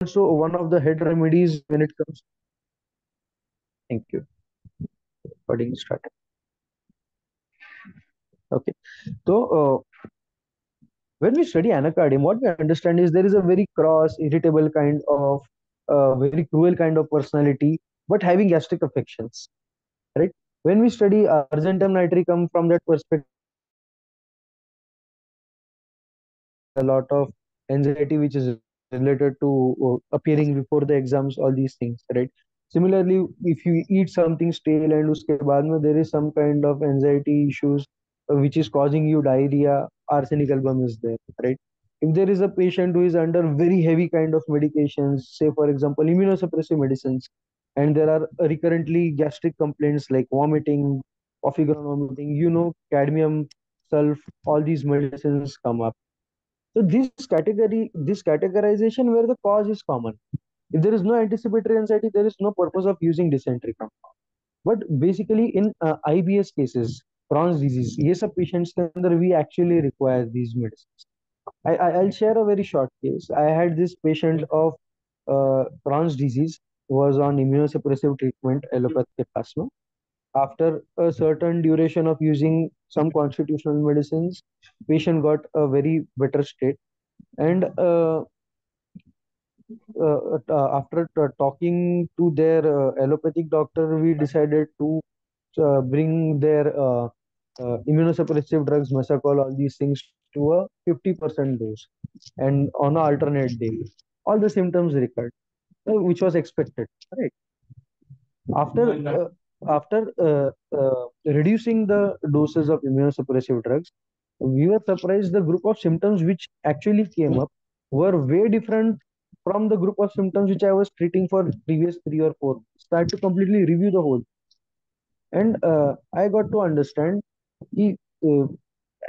also one of the head remedies when it comes. Thank you. Recording started. Okay. So when we study anacardium, what we understand is there is a very cross, irritable kind of, very cruel kind of personality, but having gastric affections, right? When we study argentum nitricum from that perspective, a lot of anxiety which is related to appearing before the exams, all these things, right? Similarly, if you eat something stale and uske baad mein there is some kind of anxiety issues which is causing you diarrhea, arsenic album is there, right? If there is a patient who is under very heavy kind of medications, say for example immunosuppressive medicines, and there are recurrently gastric complaints like vomiting, coffee ground vomiting, cadmium, sulf, all these medicines come up. So this categorization where the cause is common. If there is no anticipatory anxiety, there is no purpose of using dysentery compound. But basically, in IBS cases, Crohn's disease, ये सब patients के अंदर we actually require these medicines. I'll share a very short case. I had this patient of Crohn's disease who was on immunosuppressive treatment, allopathic plasma. After a certain duration of using some constitutional medicines, patient got a very better state. And after talking to their allopathic doctor, we decided to bring their immunosuppressive drugs, Mesacol, all these things to a 50% dose and on an alternate day. All the symptoms recurred, which was expected, right? After reducing the doses of immunosuppressive drugs, we were surprised the group of symptoms which actually came up were way different from the group of symptoms which I was treating for previous 3 or 4 months. So I had to completely review the whole. And I got to understand कि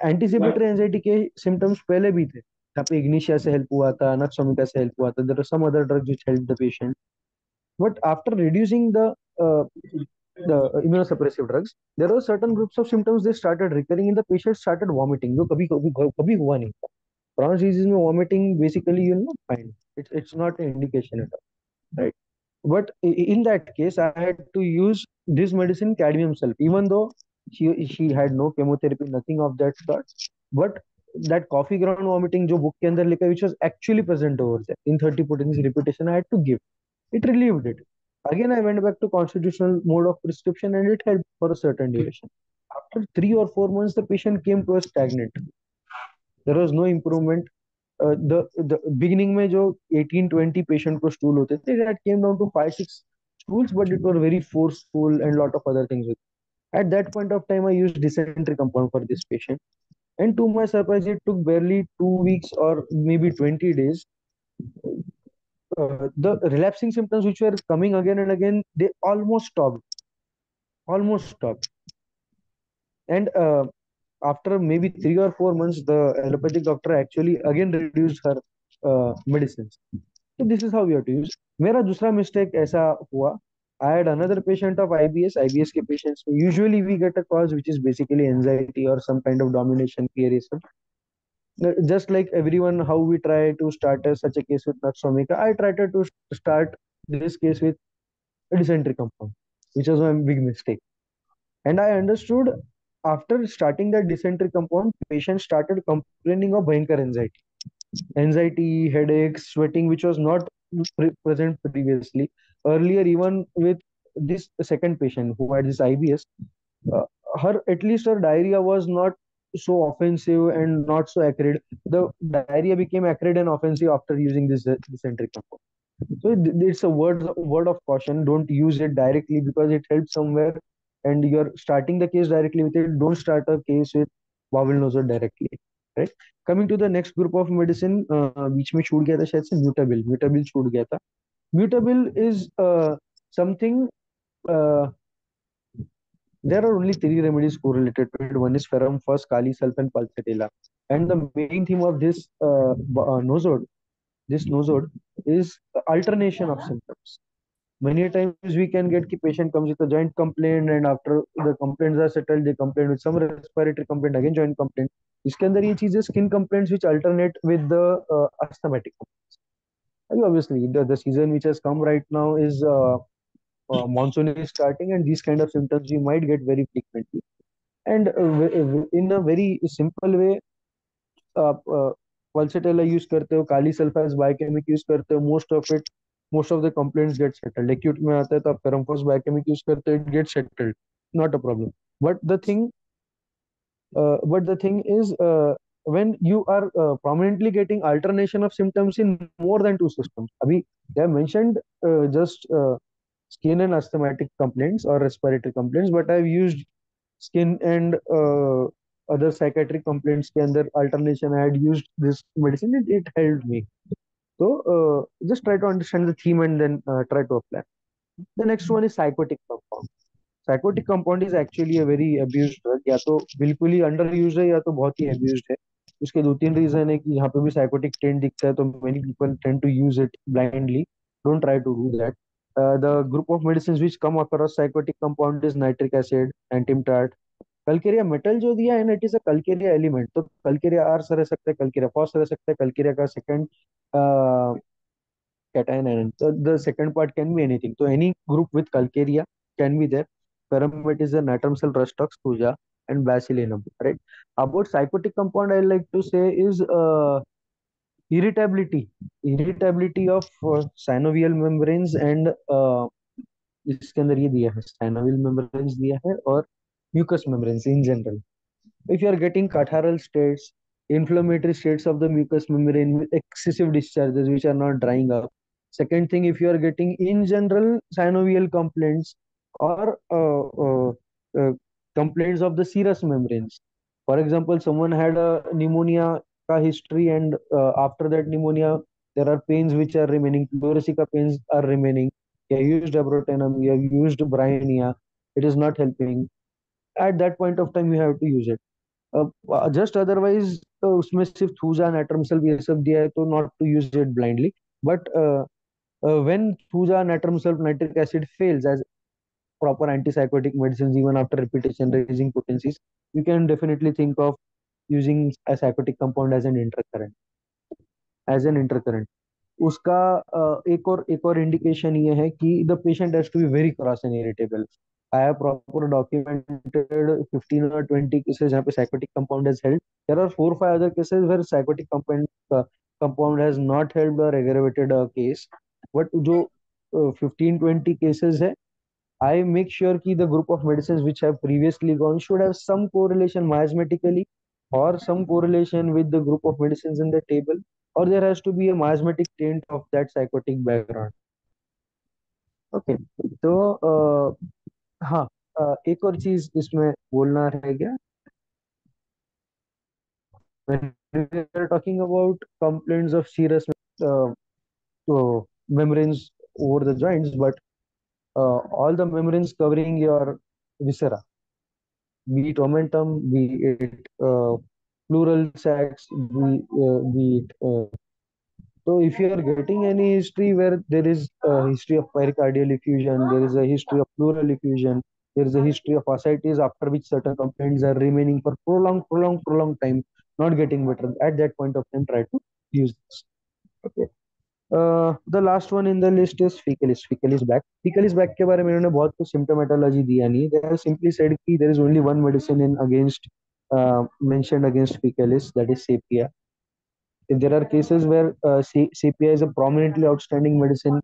anticipatory anxiety के symptoms पहले भी थे. यहाँ पे Ignatia से help हुआ था, नक्सोमिका से हेल्प हुआ था. There are some other drugs which help the patient. But after reducing the immunosuppressive drugs, there were certain groups of symptoms they started recurring in the patient started vomiting. जो कभी कभी कभी हुआ नहीं था. Crohn's disease में vomiting basically fine. It's not an indication at all, right? But in that case, I had to use this medicine, cadmium sulf, even though she had no chemotherapy, nothing of that sort. But that coffee ground vomiting, जो book के अंदर लिखा है, which was actually present over there in 30 puddings repetition, I had to give. It relieved it. Again, I went back to constitutional mode of prescription and it helped for a certain duration. After 3 or 4 months, the patient came to a stagnant. There was no improvement. The beginning में जो 18-20 patient को stool होते थे, that came down to 5-6 stools, but it was very forceful and lot of other things. At that point of time, I used dysentery compound for this patient. And to my surprise, it took barely 2 weeks or maybe 20 days. The relapsing symptoms which were coming again and again, they almost stopped. Almost stopped. And after maybe 3 or 4 months, the allopathic doctor actually again reduced her medicines. So this is how we have to use. मेरा दूसरा mistake ऐसा हुआ. I had another patient of IBS. IBS के patients usually we get a cause which is basically anxiety or some kind of domination fear. Just like everyone, how we try to start such a case with Naxomica, I tried to start this case with a dysentery compound, which was my big mistake. And I understood after starting that dysentery compound, patients started complaining of bhayankar anxiety, headaches, sweating, which was not present previously. Earlier, even with this second patient who had this IBS, uh, at least her diarrhea was not so offensive and not so acrid. The diarrhea became acrid and offensive after using this dysentery compound. So it's a word of caution. Don't use it directly because it helps somewhere, and you're starting the case directly with it. Don't start a case with bowel nosor directly, right? Coming to the next group of medicine, बीच में छूट गया था शायद से म्यूटाबिल छूट गया था. Mutabil is something. Uh, there are only three remedies correlated to it. One is ferrum first, kali sulf, and pulsatilla. And the main theme of this nosode is alternation of symptoms. Many times we can get the patient comes with a joint complaint and after the complaints are settled, they complain with some respiratory complaint, again joint complaint. इसके अंदर ये चीजें skin complaints which alternate with the asthmatic complaints. Obviously, the season which has come right now is monsoon is starting, and these kind of symptoms you might get very frequently. And in a very simple way, आप पल्सेटेला use करते हो, काली sulphide biochemic use करते हो, most of the complaints get settled. Acute में आता है तो आप करमफॉस बायोकेमिक यूज करते हो, it get settled, not a problem. But the thing but the thing is, when you are prominently getting alternation of symptoms in more than two systems. Abhi, they have mentioned just skin and asthmatic complaints or respiratory complaints, but I've used skin and other psychiatric complaints के अंदर alternation. I had used this medicine, it helped me. So just try to understand the theme and then try to apply. The next one is psychotic compound. Psychotic compound is actually a very abused drug. या तो बिल्कुल ही under use है, या तो बहुत ही abused है. उसके दो तीन रीजन है कि यहाँ पे भी साइकोटिक ट्रेंड दिखता है, तो many people tend to use it blindly. Don't try to do that. The group of medicine which come across psychotic compound is nitric acid, antim tart, calcarea metal जो दिया है ना, it is a calcarea element. तो calcarea ars रह सकता है, Calcarea FOSS रह सकता है, कल्केरिया का second cation anion. So the second part can be anything. So any group with calcarea can be there. Paramit is a natrum cell rustux thuja and basilinum. Right. About psychotic compound, I like to say is irritability. Irritability of synovial membranes and इसके अंदर ये दिया है, synovial membranes दिया है और mucous membranes in general. If you are getting catarrhal states, inflammatory states of the mucous membrane with excessive discharges which are not drying up. Second thing, if you are getting in general synovial complaints or complaints of the serous membranes. For example, someone had a pneumonia ka history, and after that pneumonia, there are pains which are remaining, pleurisy pains are remaining. You have used abrotenum, you have used Briania, it is not helping. At that point of time, you have to use it. Just otherwise तो उसमें सिर्फ thuja नेट्रमसल ये सब दिया है, तो not to use it blindly. But when thuja natrium nitric acid fails as proper antipsychotic medicines even after repetition raising potencies, you can definitely think of using a psychotic compound as an intercurrent. उसका एक और indication ये है कि the patient has to be very cross and irritable. I have proper documented 15 or 20 cases जहाँ पे psychotic compound has help. There are 4 5 other cases where psychotic compound has not helped or aggravated a case. But जो 15 20 cases है, I make sure कि the group of medicines which have previously gone should have some correlation miasmatically or some correlation with the group of medicines in the table, or there has to be a miasmatic taint of that psychotic background. Okay. तो हाँ, एक और चीज इसमें बोलना रह गया. When we are talking about complaints of serous membranes over the joints, but all the membranes covering your viscera, be it omentum, be it pleural sacs, be it so if you are getting any history where there is a history of pericardial effusion, there is a history of pleural effusion, there is a history of ascites after which certain complaints are remaining for prolonged time, not getting better. At that point of time, try to use this. Okay. The last one in the list is fecalis. Fecalis back. Fecalis back के बारे में इन्होंने बहुत कुछ symptomatology दिया नहीं. They have simply said कि there is only one medicine in against mentioned against fecalis, that is sepia. If there are cases where sepia is a prominently outstanding medicine,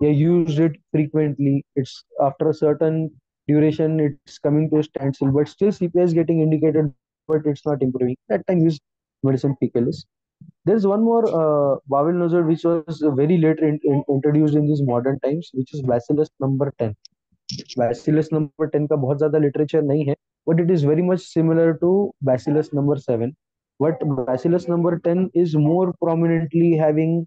they used it frequently. It's after a certain duration, it's coming to a standstill, but still sepia is getting indicated, but it's not improving. That time use medicine fecalis. There's one more bowel nosure which was very later introduced in these modern times, which is Bacillus number 10. Bacillus number 10 का बहुत ज़्यादा literature नहीं है, but it is very much similar to Bacillus number 7. But Bacillus number 10 is more prominently having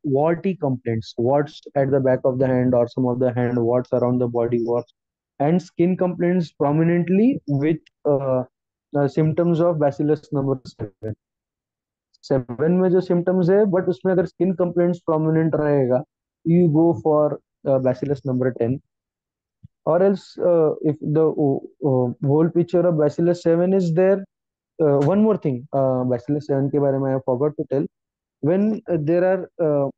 warty complaints, warts at the back of the hand or some of the hand, warts around the body, warts, and skin complaints prominently with symptoms of Bacillus number 7. 7 में जो symptoms है, but उसमें अगर skin complaints prominent रहेगा, you go for Bacillus number 10. Or else, if the whole picture of Bacillus 7 is there, one more thing, Bacillus 7 के बारे में I forgot to tell. when there are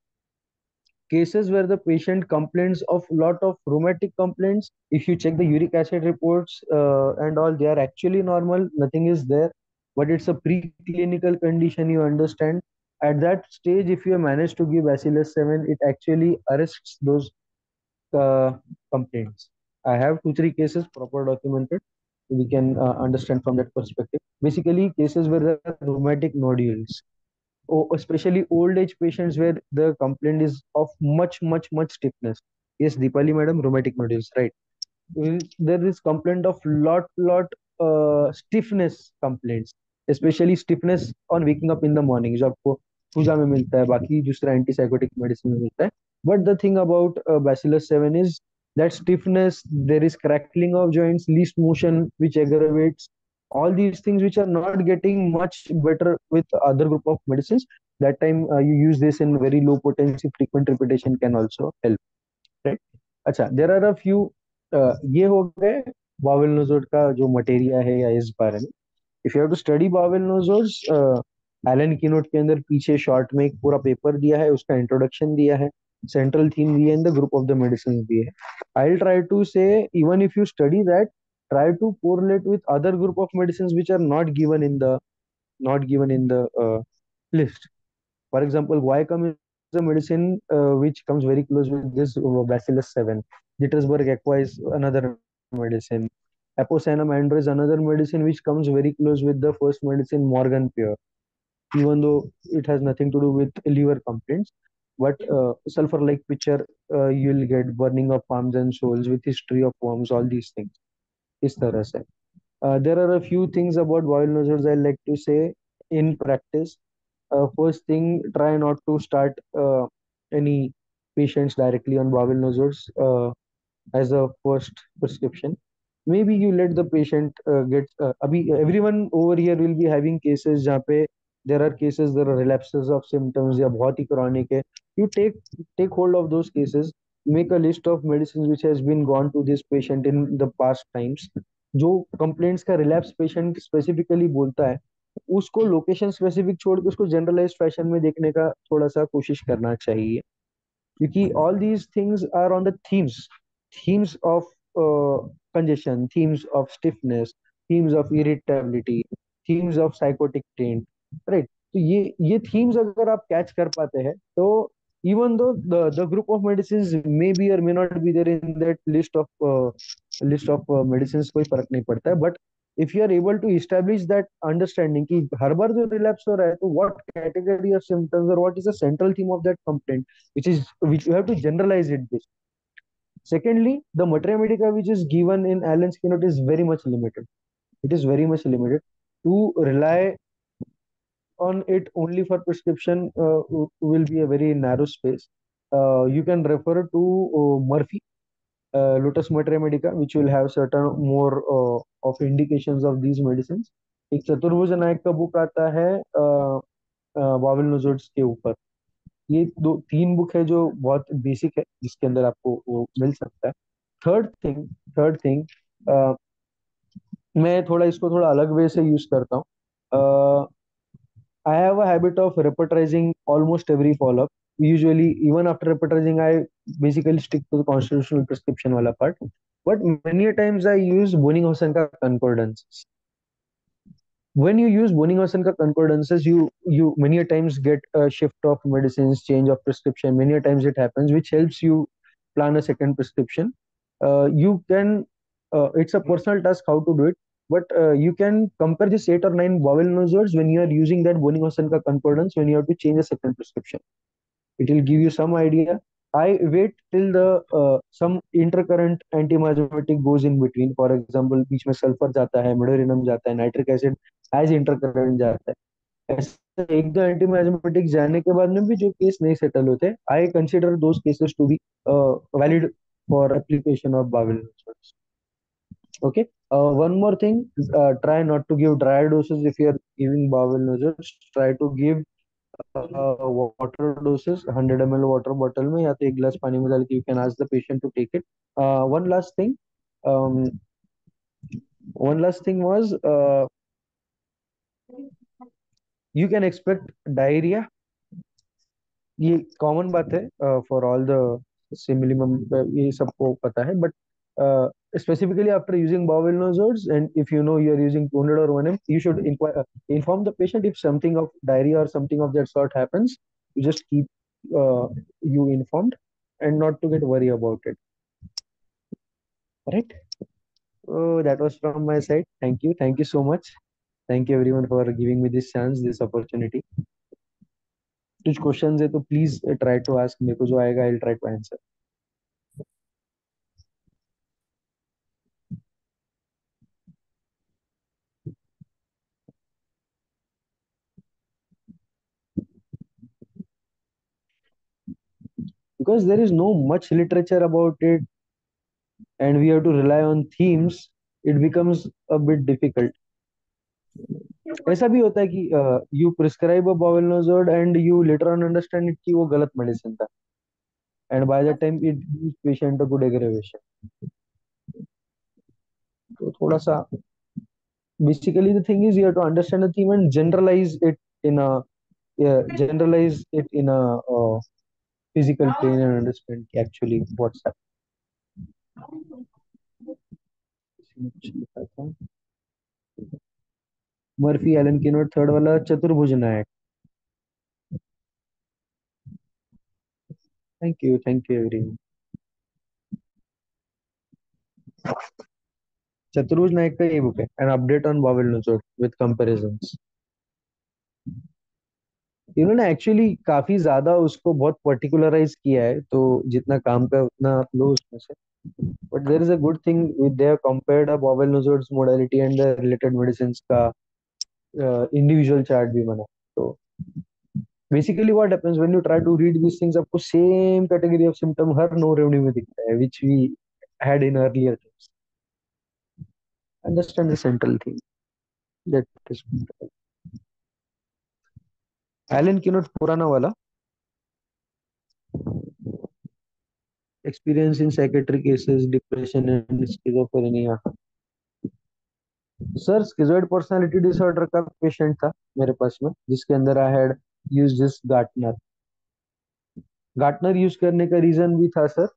cases where the patient complains of lot of rheumatic complaints, if you check the uric acid reports and all, they are actually normal, nothing is there, but it's a preclinical condition, you understand. At that stage, if you manage to give bacillus 7, it actually arrests those uh, complaints. I have two, three cases proper documented. We can understand from that perspective. Basically, cases where there are rheumatic nodules, especially old age patients where the complaint is of much stiffness. Yes, Deepali madam, rheumatic nodules, right? There is complaint of lot stiffness complaints, especially stiffness on waking up in the morning, जो आपको पूजा में मिलता है, बाकी दूसरा antipsychotic medicine में मिलता है. But the thing about Bacillus 7 is that stiffness, there is crackling of joints, least motion, which aggravates all these things, which are not getting much better with other group of medicines. That time you use this in very low potency, frequent repetition can also help, right? अच्छा, there are a few ये हो गए bowel nosode का जो materia है या इस बारे में. If you have to study bowel nosodes, Allen keynote के अंदर पीछे शॉर्ट में एक पूरा पेपर दिया है, उसका इंट्रोडक्शन दिया है, सेंट्रल थीम दिया है, in the group of the medicine दिए है. आई विल ट्राई टू से, even if you study that, try to correlate with other group of medicines which are not given in the list. For example, guaiacum is a medicine which comes very close with this Bacillus 7. Jittersburg aqua is another medicine. Apocynaman andro is another medicine which comes very close with the first medicine, Morgan Pure, even though it has nothing to do with liver complaints. But sulfur-like picture, you'll get burning of palms and soles with history of worms, all these things. इस तरह से. There are a few things about bowel nodules I like to say in practice. First thing, try not to start any patients directly on bowel nodules as a first prescription. Maybe you let the patient get. अभी everyone over here will be having cases जहाँ पे there are cases, there are relapses of symptoms या बहुत ही chronic है. You take hold of those cases. Make a list of medicines which has been gone to this patient in the past times. जो complaints का relapse patient specifically बोलता है, उसको location specific छोड़ के उसको जनरलाइज्ड फैशन में देखने का थोड़ा सा कोशिश करना चाहिए, क्योंकि all these things are on the themes of congestion, themes of stiffness, themes of irritability, themes of psychotic taint, right? तो ये themes अगर आप catch कर पाते हैं, तो even though the group of medicines may be or may not be there in that list of medicines, कोई फर्क नहीं पड़ता है. But if you are able to establish that understanding कि हर बार जो relapse हो रहा है, तो what category of symptoms or what is the central theme of that complaint, which you have to generalize it this. Secondly, the materia medica which is given in Allen's keynote is very much limited. It is very much limited. To rely on it only for prescription will be a very narrow space. You can refer to Murphy, Lotus Materia Medica, which will have certain more of indications of these medicines. एक चतुर्भुज नायक का book आता है बावल नोजोड्स के ऊपर. ये दो तीन बुक है जो बहुत बेसिक है, जिसके अंदर आपको वो मिल सकता है. थर्ड थिंग, मैं थोड़ा इसको थोड़ा अलग वे से यूज करता हूँ. I have a habit of repetizing almost every follow-up. Usually, even after repetizing, I basically stick to the constitutional prescription wala part. But many a times I use Bonninghausen ka concordances. When you use Bonninghausen ka concordances, you many a times get a shift of medicines, change of prescription. Many a times it happens, which helps you plan a second prescription. You can, it's a personal task how to do it, but you can compare this 8 or 9 vowel nosers when you are using that Bonninghausen ka concordance when you have to change a second prescription. It will give you some idea. I wait till the some intercurrent antimiasmatic goes in between. For example, बीच में sulphur जाता है, medorrhinum जाता है, nitric acid as intercurrent जाता है. ऐसे एक दो एंटीमाइजमेटिक जाने के बाद में भी जो केस नहीं सेटल होते, I consider those cases to be valid for application of bowel. Okay. One more thing, try not to give dry doses if you are giving bowel nodules. Try to give water doses, 100 ml water bottle में या तो एक glass पानी में डाल के you can ask the patient to take it. One last thing, um, was you can expect diarrhea ये common बात है फॉर ऑल द सिमिलिमम, ये सबको पता है, but specifically after using bowel nosons, and if you know you are using 200 or 1 you should inquire, inform the patient if something of diarrhea or something of that sort happens. You just keep you informed and not to get worry about it. Right? Oh, that was from my side. Thank you so much. Thank you everyone for giving me this chance, this opportunity. कुछ questions है तो please try to ask, मेरे को जो आएगा I will try to answer. Because there is no much literature about it and we have to rely on themes, it becomes a bit difficult. ऐसा भी होता है कि you prescribe a bowel nosode and you later on understand it कि वो गलत medicine था, and by the time it gives patient a good aggravation. तो थोड़ा सा, basically the thing is you have to understand the theme and generalize it in a, yeah, generalize it in a physical plane and understand actually what's happening. Murphy Allen की note third वाला चतुर्भुज नायक. Thank you everyone. चतुर्भुज नायक का ये book है, an update on bowel nosode with comparisons. इन्होंने actually काफी ज्यादा उसको बहुत पर्टिकुलराइज किया है, तो जितना काम का उतना आप लो उसमें से. But there is a good thing with they have compared a bowel nosodes modality and the related medicine का इंडिविजुअल चार्ट भी बना. तो basically what happens when you try to read this things, आपको सेम कैटेगरी ऑफ सिम्टम हर नो रेवेन्यू में दिखता है, which we had in earlier times. Understand the central thing that is Allen keynote पुराना वाला, experience in psychiatric cases, depression and schizophrenia. Sir schizoid personality disorder का पेशेंट था मेरे पास में, जिसके अंदर I had use this Gartner. Gartner use करने का रीजन भी था सर,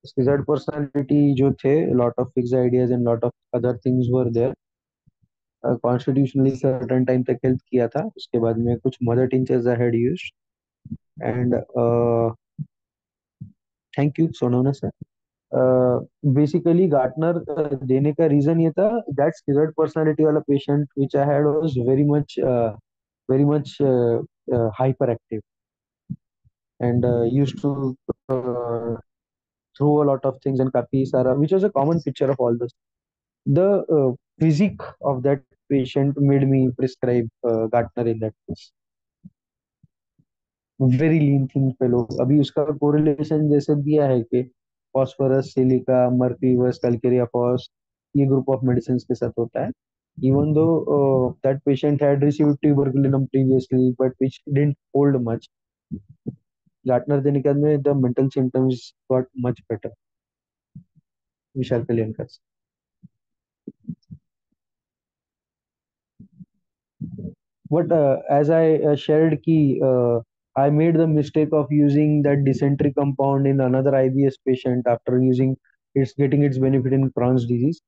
स्किज़ोइड पर्सनालिटी जो थे, lot of fixed ideas and lot of other things were there. Constitutionally certain time तक हेल्प किया था, उसके बाद में कुछ mother tinctures I had used. And thank you सोनोना सर. बेसिकली गार्टनर देने का रीजन ये था, दैट स्किज़ोइड पर्सनालिटी वाला patient which I had was very much hyper active and used to through a lot of things and काफी सारा, which was a common picture of all this. The physique of that patient made me prescribe Gartner in that case. Very lean thin fellow. अभी उसका correlation जैसे दिया है कि phosphorus, silica, mercurius, calcarea phos, ये group of medicine के साथ होता है. Even though that patient had received tuberculinum previously but which didn't hold much, Gartner देने के बाद में the mental symptoms got much better. Vishal Kalyan का. But as I shared ki, I made the mistake of using that dysentery compound in another IBS patient after using it's getting its benefit in Crohn's disease.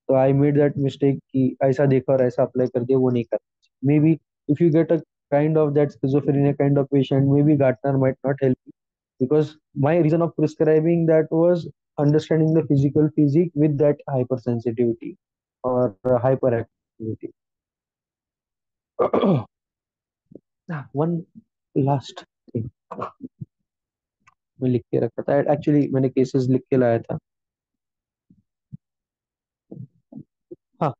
So I made that mistake कि ऐसा देखा और ऐसा apply कर दिया, वो नहीं करना. Maybe if you get a kind of that schizophrenia kind of patient, maybe Gartner might not help you, because my reason of prescribing that was understanding the physical physique with that hypersensitivity or hyperactivity. One last thing मैं लिख के रखा था, actually मैंने cases लिख के लाया था. हाँ,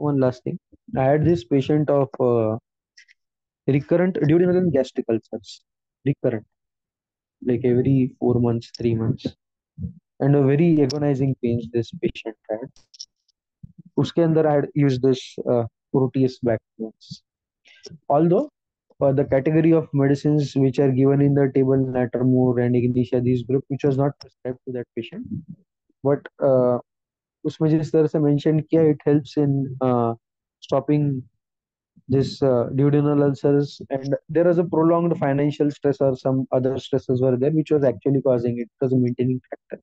one last thing. I had this patient of recurrent duodenal and gastric ulcers, recurrent, like every 4 months, 3 months, and a very agonizing pains this patient had. उसके अंदर I had used this Proteus vaccines. Although the category of medicines which are given in the table, Natermor and Ignitia, these group, which was not prescribed to that patient, but उसमें जिस तरह से mention किया, it helps in stopping this duodenal ulcers, and there was a prolonged financial stress or some other stresses were there, which was actually causing it. It was a maintaining factor.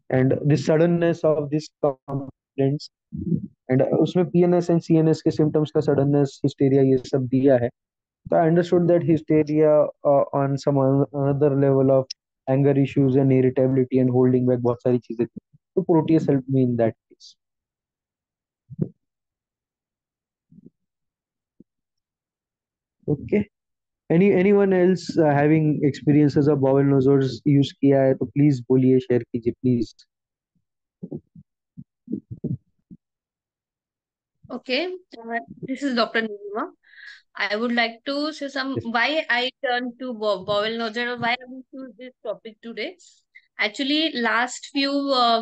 And the suddenness of this complaints, and उसमें PNS and CNS के symptoms का suddenness, hysteria ये सब दिया है. So I understood that hysteria on some another level of anger issues and irritability and holding back बहुत सारी चीजें थी. तो Proteus helped me in that case. Okay. Anyone else having experiences of bowel nosers use किया है तो please बोलिए, share कीजिए please. Okay, this is Dr. Nilima. I would like to say some Yes. why I turned to bowel nodule or why I choose this topic today. Actually, last few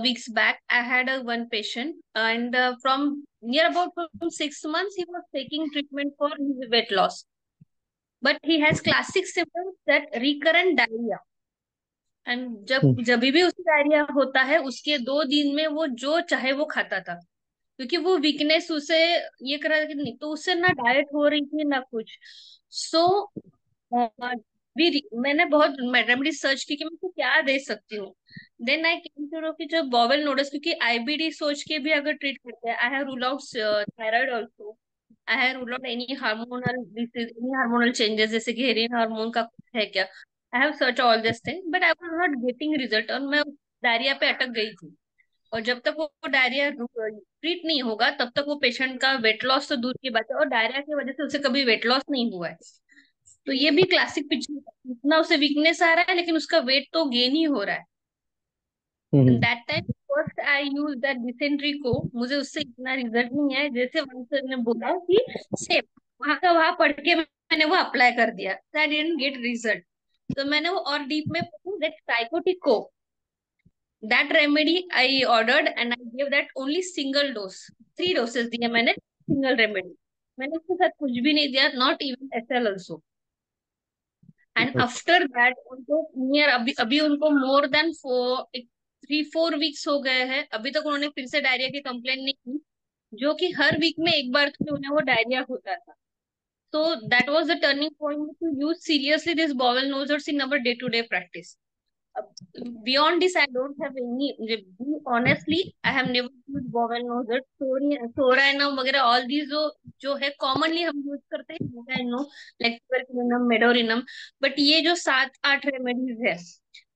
weeks back, I had a one patient, and from near about from 6 months, he was taking treatment for his weight loss. But he has classic symptoms that recurrent diarrhea. And जब भी उसे diarrhoea होता है उसके 2 दिन में वो जो चाहे वो खाता था, क्योंकि वो वीकनेस उसे ये करा कि नहीं, तो उससे ना डाइट हो रही थी ना कुछ. सो भी मैंने बहुत रेमेडी सर्च की कि मैं उसको क्या दे सकती हूँ. Then I came to know कि जो बॉवेल नोडस, क्योंकि आईबीडी सोच के भी अगर ट्रीट करते हैं, I have rule out thyroid also, I have rule out any hormonal disease, any hormonal changes जैसे कि हेरिन हार्मोन का कुछ है क्या. I have search all this thing but I was not getting result, और मैं डायरिया पे अटक गई थी. और जब तक वो डायरिया ट्रीट नहीं होगा तब तक वो पेशेंट का वेट लॉस तो दूर की बात है, और डायरिया की वजह से उसे कभी वेट लॉस नहीं हुआ है. तो ये भी क्लासिक पिक्चर, इतना उसे वीकनेस आ रहा है लेकिन उसका वेट तो गेन ही हो रहा है. And that time first I use that dysentery को, मुझे उससे इतना रिजल्ट नहीं है जैसे वन सर ने बोला कि सेम वहां का वहां पढ़ के मैंने वो अप्लाई कर दिया, आई डिडंट गेट रिजल्ट. तो मैंने वो और डीप में पूछा दैट साइकोटिक को, that remedy I ordered and I gave that only single dose. 3 doses दिए मैंने, single remedy. मैंने उसके साथ कुछ भी नहीं दिया, not even SL also. And after that उनको नियर अभी अभी उनको more than 3-4 weeks हो गए हैं, अभी तक उन्होंने फिर से डायरिया की कंप्लेन नहीं की, जो कि हर वीक में एक बार तो उन्हें वो डायरिया होता था. So that was the turning point to use seriously this bowel nosers in our day-to-day practice. Beyond this, I don't have any. Be honestly, I have never used bowel nosers, soranum वगैरह, all these जो है commonly हम use करते हैं, I know, like tuberculinum, medorinum, but ये जो 7-8 remedies है,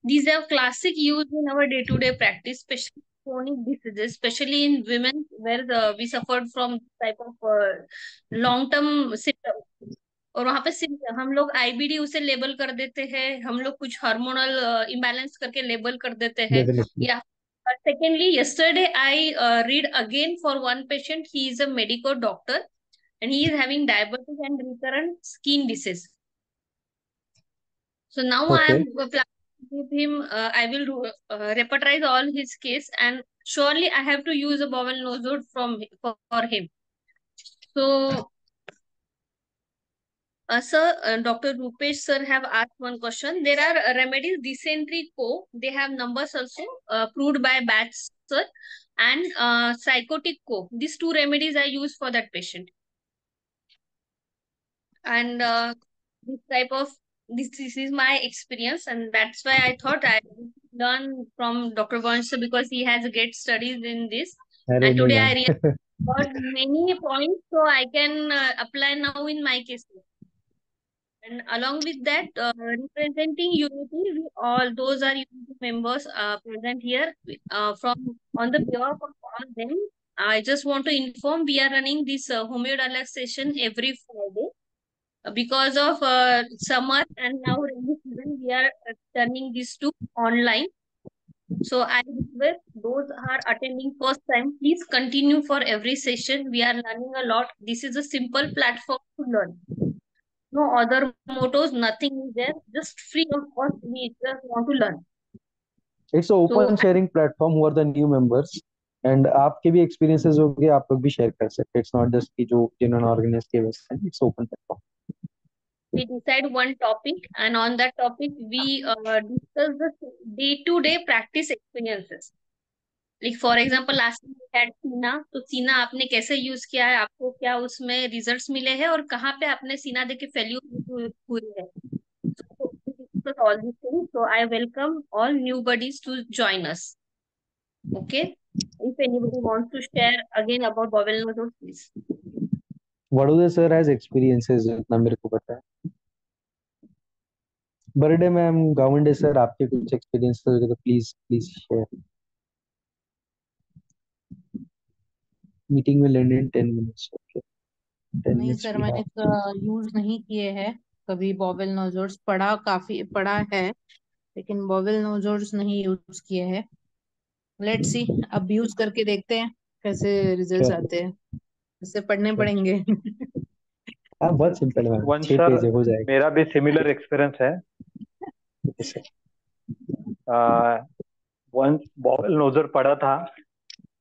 these are classic used in our day-to-day practice, especially chronic diseases, especially in women where we suffered from this type of long-term symptoms. और वहां पे सिर्फ हम लोग आईबीडी उसे लेबल कर देते हैं, हम लोग कुछ हार्मोनल इम्बैलेंस करके लेबल कर देते हैं. Definitely. या secondly, yesterday I read again for one patient. He is a medical doctor and he is having diabetes and recurrent skin disease. So now I Okay. am planning to give him, I will repertorize all his case, and surely I have to use a bowel nosode for him. So sir, Dr. Rupesh sir have asked one question. There are remedies, dysentery co. They have numbers also approved by Bats sir, and psychotic co. These two remedies I use for that patient. And this type of this is my experience, and that's why I thought I would learn from Dr. Vansh sir, because he has great studies in this. अरे And नहीं today I ma'am. realized got many points, so I can apply now in my case. And along with that, representing unity, we all those are unity members present here. From on the behalf of all them, I just want to inform we are running this homeo session every Friday. Because of summer and now rainy season, we are turning this to online. So I request those who are attending first time, please continue for every session. We are learning a lot. This is a simple platform to learn. No other mottos, nothing is there. Just free of cost. We just want to learn. It's an So open sharing platform who are the new members. And आपके भी experiences होंगे, आप लोग भी share कर सकते हैं. It's not just कि जो जिन्होंने organize किया वैसे. It's open platform. we decide one topic, and on that topic we discuss the day-to-day practice experiences. Like for example last had सीना, तो सीना आपने कैसे यूज किया है, आपको क्या उसमें रिजल्ट्स मिले हैं, और कहाँ पे आपने सीना देके फेल्यूर हुई है. So we discuss all these things. So I welcome all new buddies to join us. Okay. If anybody wants to share again about bowel nodules, please. Vadodara sir has experiences, जितना मेरे को पता है. बर्डे मैम, गावंडे सर, आपके कुछ experience हो तो please please share. Meeting में लैंड इन 10 मिनट्स. ओके, 10 नहीं मिनट्स सर, वी मैंने हैव. यूज नहीं किए हैं कभी बॉवेल नोजोर्स. पढ़ा, काफी पढ़ा है, लेकिन बॉवेल नोजोर्स नहीं यूज किए हैं. लेट्स सी, अब यूज करके देखते हैं कैसे रिजल्ट्स श्योर आते हैं. इससे पढ़ने श्योर. पड़ेंगे. हाँ, बहुत सिंपल है मैम, वन 6 पेज सर, हो जाएगा. मेरा भी सिमिलर एक्सपीरियंस है. Okay sir. वन बॉयल नोजर पढ़ा था.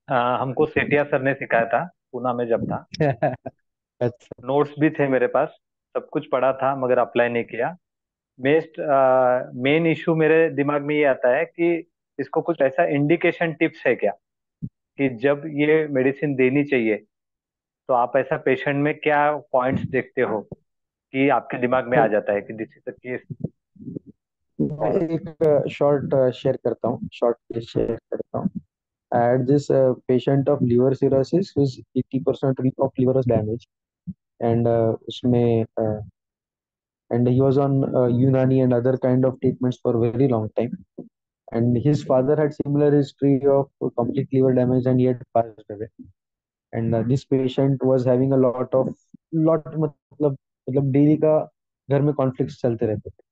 हमको सेठिया सर ने सिखाया था, पूना में जब था. अच्छा. नोट्स भी थे मेरे पास, सब कुछ पढ़ा था, मगर अप्लाई नहीं किया. मेस्ट मेन इशू मेरे दिमाग में ये आता है कि इसको कुछ ऐसा इंडिकेशन टिप्स है क्या, कि जब ये मेडिसिन देनी चाहिए, तो आप ऐसा पेशेंट में क्या पॉइंट्स देखते हो कि आपके दिमाग में आ जाता है कि दिस इज द केस. मैं और एक शॉर्ट शेयर करता हूँ, शॉर्ट शेयर करता हूँ. I had this patient of liver cirrhosis who's 80% of liver was damaged, and उसमें and he was on Unani and other kind of treatments for a very long time. And his father had similar history of complete liver damage, and he had passed away. And this patient was having a lot मतलब daily का घर में conflicts चलते रहते थे.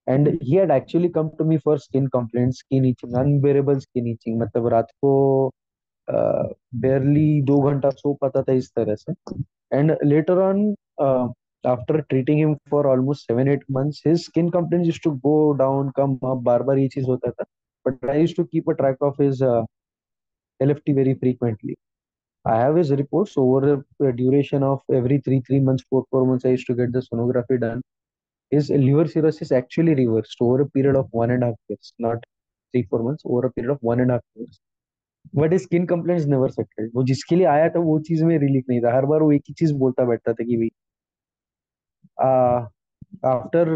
And he had actually come to me for skin complaints, skin itching, unbearable skin itching. मतलब रात को barely 2 घंटा सो पाता था इस तरह से. And later on, after treating him for almost 7-8 months, his skin complaints used to go down, come up, बार बार ये चीज होता था. But I used to keep a track of his LFT very frequently. I have his reports over a duration of every 3 months, 4 months. I used to get the sonography done. His liver cirrhosis actually reversed over a period of 1.5 years, not 3-4 months, over a period of 1.5 years. But skin complaints never settled. वो जिसके लिए आया था वो चीज में relief नहीं था. हर बार वो एक ही चीज बोलता बैठता था कि भाई आफ्टर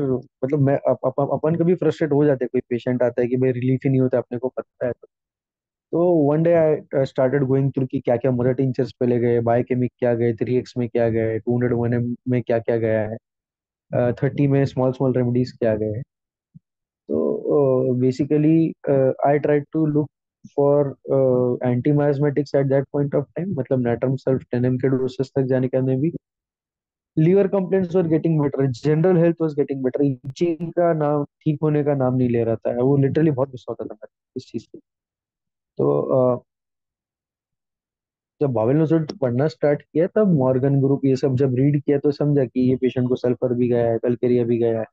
मतलब मैं अपन कभी फ्रस्ट्रेट हो जाते हैं, कोई पेशेंट आता है कि भाई रिलीफ ही नहीं होता, अपने को पता है. तो one day I started going through कि क्या क्या मदर टिंचर्स पहले गए, बायोकेमिक क्या गए, 3x में क्या गए, 201m में क्या क्या गया है, 30 में स्मॉल स्मॉल रेमेडीज क्या गए. तो basically I try to look for antimiasmatics at that point of time. मतलब नाट्रम सल्फ 10 के डोसेस तक जाने के बाद भी liver complaints were getting better, general health was getting better. Itching का नाम ठीक होने का नाम नहीं ले रहा था. वो लिटरली बहुत गुस्सा होता था मेरे को इस चीज से. तो जब बावेल नोजेट पढ़ना स्टार्ट किया तब मॉर्गन ग्रुप ये सब जब रीड किया तो समझा कि ये पेशेंट को सल्फर भी गया है, कलकेरिया भी गया है,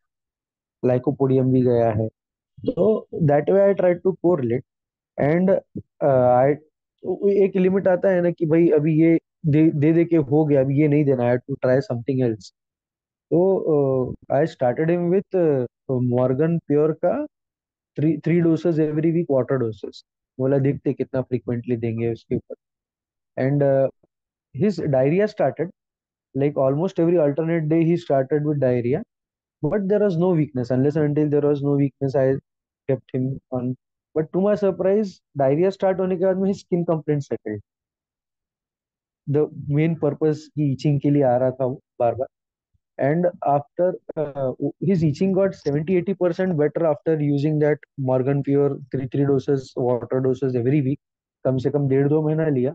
लाइकोपोडियम भी गया है. तो that way I try to correlate. And I एक लिमिट आता है ना कि भाई अभी ये दे के हो गया, अभी ये नहीं देना है, टू ट्राई समथिंग एल्स. तो I started him with Morgan pure का three doses every week, water doses. बोला देखते कितना फ्रिक्वेंटली देंगे उसके ऊपर. And his diarrhoea started like almost every alternate day he started with diarrhea, but there was no weakness. Unless and until there was no weakness, I kept him on. But to my surprise, diarrhea start होने के बाद में his skin complaints settled. The main purpose की itching के लिए आ रहा था वो बार बार. And after his itching got 70-80% better after using that Morgan Pure three doses water doses every week. कम से कम 1.5-2 महीना लिया.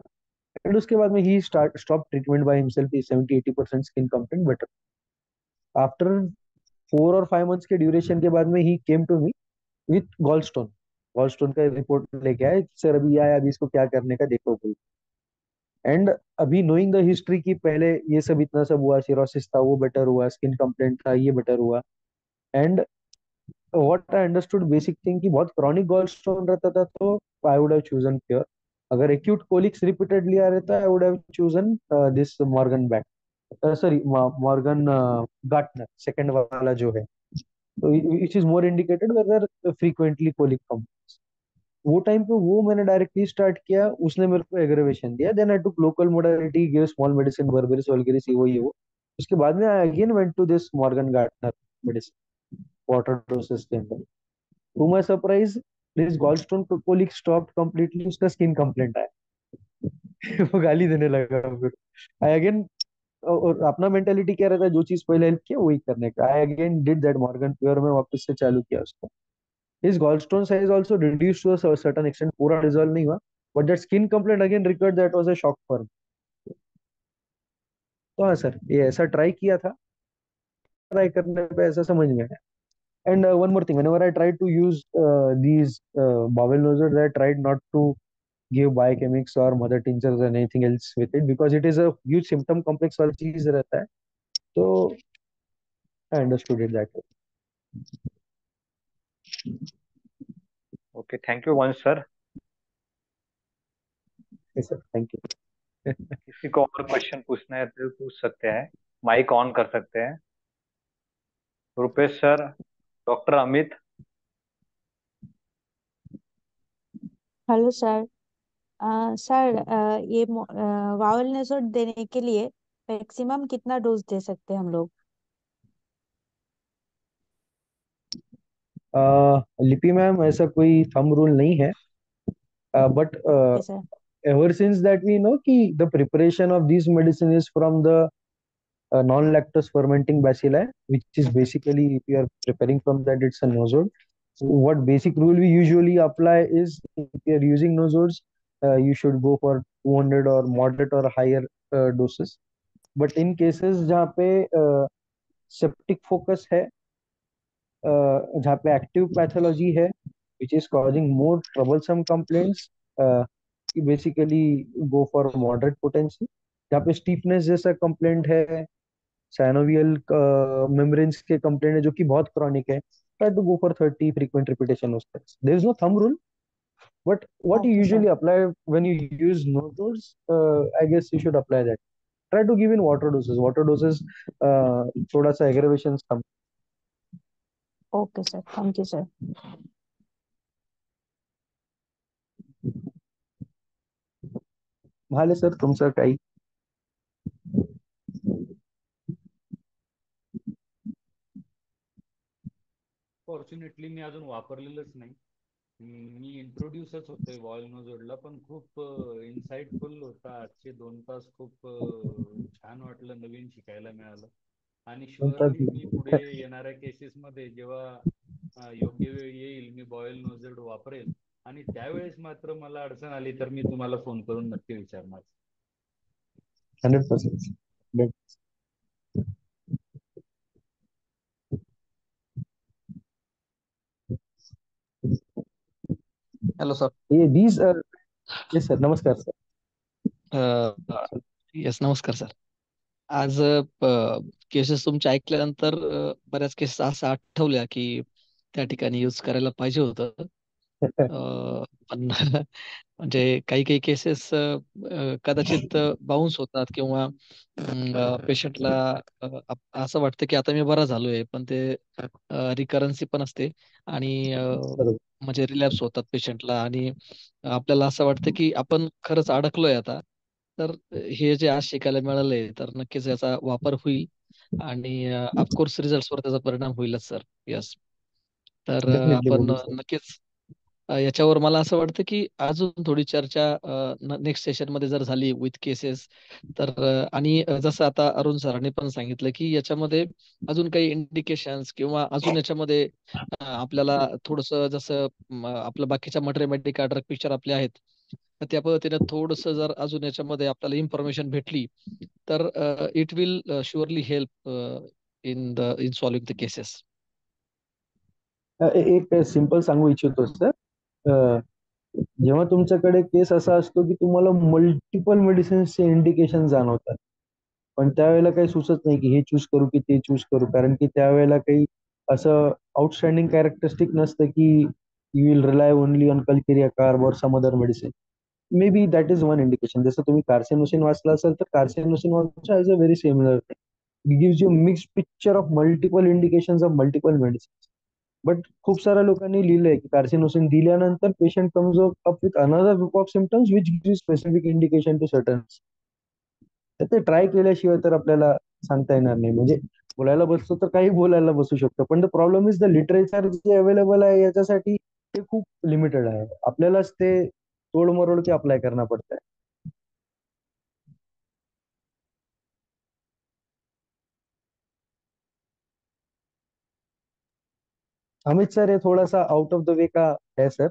And उसके बाद में he stopped treatment by himself. He 70-80% skin complaint better. After 4 or 5 months के ड्यूरेशन के बाद में he came to me with gallstone. Gallstone का रिपोर्ट लेके आए, सर अभी ये आया, अभी इसको क्या करने का देखो कोई. एंड अभी नोइंग द हिस्ट्री की पहले ये सब इतना सब हुआ, सिरोसिस था वो बेटर हुआ, स्किन कंप्लेंट था ये बेटर हुआ. And what I understood basic thing कि बहुत क्रॉनिक गॉलस्टोन रहता था तो I would have chosen pure. अगर एक्यूट कोलिक्स रिपीटेडली आ रहता I would have chosen this Morgan back, sorry Morgan Gartner second वाला जो है. So it is more indicated whether frequently colic comes. वो टाइम पे वो मैंने डायरेक्टली स्टार्ट किया, उसने मेरे को एग्रेवेशन दिया, then I took local modality, give small medicine, Berberis vulgaris, ये वो। उसके बाद में I again went to this Morgan Gaertner medicine water doses के अंदर। To my surprise this gallstone colic stop completely, उसका स्किन कंप्लेंट आया। वो गाली देने लगा फिर। आई अगेन, और अपना मेंटेलिटी क्या रहता है, जो चीज पहले हेल्प किया वही करने का। I again did that Morgan pure में वापस से चालू किया उसको। His gallstone size also reduced to a certain extent, पूरा रिजॉल्व नहीं हुआ, but that skin complaint again recurred, that was a shock for me. तो हाँ सर, ये ऐसा ट्राई किया था, ट्राई करने पे ऐसा समझ में आया। And one more thing, whenever I tried to use these bowel nozzles, I tried not to give biochemics or mother tinctures and anything else with it, because it is a huge symptom complex वाला चीज रहता है। तो I understood it that way. Okay, thank you वंश sir. Yes sir, thank you. किसी को और question पूछना है तो पूछ सकते हैं, माइक ऑन कर सकते हैं। Rupesh sir, doctor Amit. Hello sir. Sir, ये वावल नेसोड देने के लिए मैक्सिमम कितना डोज दे सकते हैं हम लोग? लिपि मैम, ऐसा कोई थंब रूल नहीं है, but okay sir. ever since that we know कि the preparation of these medicine is from the non-lactose fermenting bacilli, which is basically, if you are preparing from that, it's a nosode. So what basic rule we usually apply is, if you are using nosodes, you should go for 200 or moderate or higher doses. But in cases जहाँ पे septic focus है, जहाँ पे active pathology है, which is causing more troublesome complaints, you basically go for moderate potency. जहाँ पे stiffness जैसा complaint है, साइनोवियल मेम्ब्रेन्स के कंप्लेंट है जो कि बहुत क्रॉनिक है, try to go for 30 frequent repetition of steps. There is no thumb rule, but what you okay sir. usually apply when you use nosodes, I guess you should apply that. Try to give in water doses. Water doses थोड़ा सा aggravation come. Okay sir, thank you sir. भाले sir, तुमचं काही? Fortunately मी अजून वापरलेलंच नाही. मी इंट्रोड्यूसच होतोय वॉल्नो जोडला, पण खूप इन्साइटफुल होता. आजचे 2 तास खूप छान वाटलं, नवीन शिकायला मिळालं. आणि शुअरली मी पुढे येणाऱ्या केसेसमध्ये जेव्हा योग्य वेळ येईल मी बॉयल नोझेड वापरेल, आणि त्यावेळेस मात्र मला अडचण आली तर मी तुम्हाला फोन करून नक्की विचारणार. 100%. Hello sir. ये these yes sir, नमस्कार सर. येस, नमस्कार सर. आज केसेस तुमच्या ऐकल्यानंतर बऱ्याच केसेस असं आठवल्या की त्या ठिकाणी यूज करायला पाहिजे होतं. पण म्हणजे काही काही केसेस कदाचित बाउन्स होतात किंवा पेशंटला असं वाटतं की आता मी बरा झालोय, पण ते रिकरन्सी पण असते आणि बरोबर. म्हणजे रिलॅप्स होतात पेशंटला, आणि आपल्याला असं वाटतं की आपण खरंच अडकलोय आता. तर हे जे आज शिकायला मिळालंय तर नक्कीच याचा वापर होईल आणि ऑफकोर्स रिझल्ट्सवर त्याचा परिणाम होईलच सर. येस. तर डेफिनेटली आपण बोलू सर. नक्कीच याच्यावर मला असं वाटतं की अजून थोडी चर्चा नेक्स्ट सेशन मध्ये जर झाली विथ केसेस तर आणि जसं आता अरुण सरांनी पण सांगितलं की याच्यामध्ये अजून काही इंडिकेशन्स किंवा अजून याच्यामध्ये आपल्याला थोडंसं जसं आपलं बाकीच्या मटेरियल ड्रग पिक्चर आपले आहेत, तर त्या पद्धतीने थोडंसं जर अजून याच्यामध्ये आपल्याला इन्फॉर्मेशन भेटली तर it will surely help in solving the cases. एक सिंपल सांगू इच्छितो सर. जेव्हा तुमच्याकडे केस असा असतो की तुम्हाला मल्टिपल मेडिसिन्सचे इंडिकेशन जाणवतात, पण त्यावेळेला काही सुचत नाही की हे चूज करू की ते चूज करू, कारण की त्यावेळेला काही असं आउटस्टँडिंग कॅरेक्टरिस्टिक नसतं की you will rely only on calcarea carb और some other medicine. May be that is one indication. जसं तुम्ही कार्सिनोसिन वाचला असेल तर carcinosin also has a very similar thing. It gives you a mixed picture of multiple indications of multiple medicines. But खूप साऱ्या लोकांनी लिहिलंय की कार्सिनोसिन दिल्यानंतर patient comes up with another group of symptoms which give specific indication to certain. तर ते try केल्याशिवाय तर आपल्याला सांगता येणार नाही. म्हणजे बोलायला बसतो तर काही बोलायला बसू शकतो, पण the problem is the literature J available आहे याच्यासाठी ते खूप लिमिटेड आहे. आपल्यालाच ते तोडमरोड ते अप्लाय करणं पडतंय. अमित सर, ये थोड़ा सा आउट ऑफ द वे का है सर.